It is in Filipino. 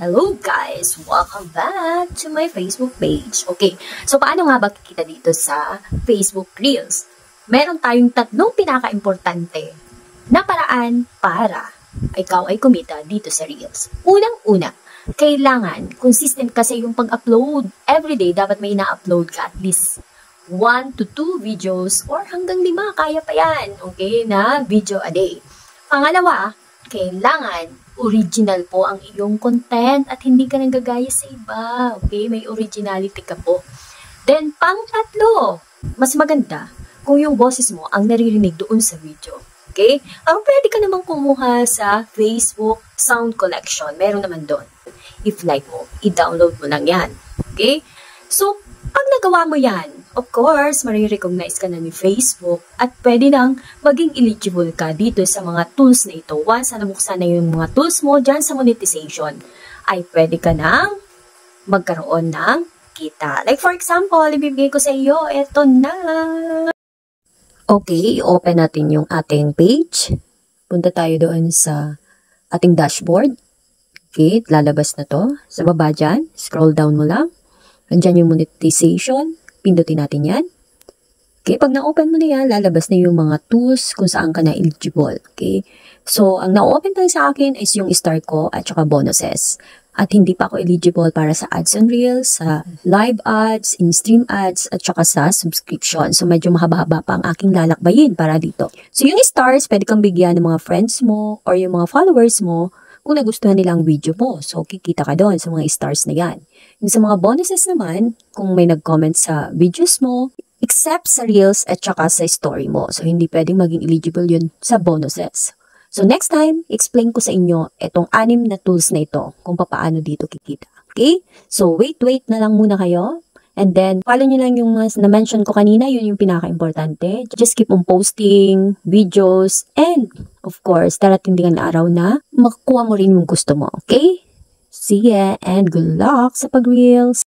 Hello guys! Welcome back to my Facebook page. Okay, so paano nga ba kikita dito sa Facebook Reels? Meron tayong tatlong pinaka-importante na paraan para ikaw ay kumita dito sa Reels. Unang-una, kailangan consistent kasi yung pag-upload. Everyday, dapat may ina-upload ka at least 1 to 2 videos or hanggang 5, kaya pa yan, okay, na video a day. Pangalawa, kailangan original po ang iyong content at hindi ka nang gagaya sa iba. Okay? May originality ka po. Then, pang-tatlo, mas maganda kung yung boses mo ang naririnig doon sa video. Okay? Pwede ka namang kumuha sa Facebook Sound Collection. Meron naman doon. If like mo, i-download mo lang yan. Okay? So, pag nagawa mo yan, of course, marirecognize ka na ni Facebook at pwede nang maging eligible ka dito sa mga tools na ito. Once na nabuksan na yung mga tools mo dyan sa monetization, ay pwede ka nang magkaroon ng kita. Like for example, ibibigay ko sa iyo, eto na. Okay, open natin yung ating page. Punta tayo doon sa ating dashboard. Okay, lalabas na to. Sa baba dyan, scroll down mo lang. Andyan yung monetization. Pindutin natin yan. Okay, pag na-open mo na yan, lalabas na yung mga tools kung saan ka na eligible. Okay, so ang na-open lang sa akin is yung start ko at saka bonuses. At hindi pa ako eligible para sa ads on Reels, sa live ads, in-stream ads, at saka sa subscription. So medyo mahaba-haba pa ang aking lalakbayin para dito. So yung stars, pwede kang bigyan ng mga friends mo or yung mga followers mo kung nagustuhan nilang video mo. So, kikita ka doon sa mga stars na yan. Yung sa mga bonuses naman, kung may nag-comment sa videos mo, except sa Reels at saka sa story mo. So, hindi pwedeng maging eligible yun sa bonuses. So, next time, explain ko sa inyo itong 6 na tools na ito kung paano dito kikita. Okay? So, wait na lang muna kayo. And then, follow nyo lang yung na-mention ko kanina, yun yung pinaka-importante. Just keep on posting videos and, of course, darating din ang araw na makukuha mo rin yung gusto mo, okay? See ya and good luck sa pag-reels!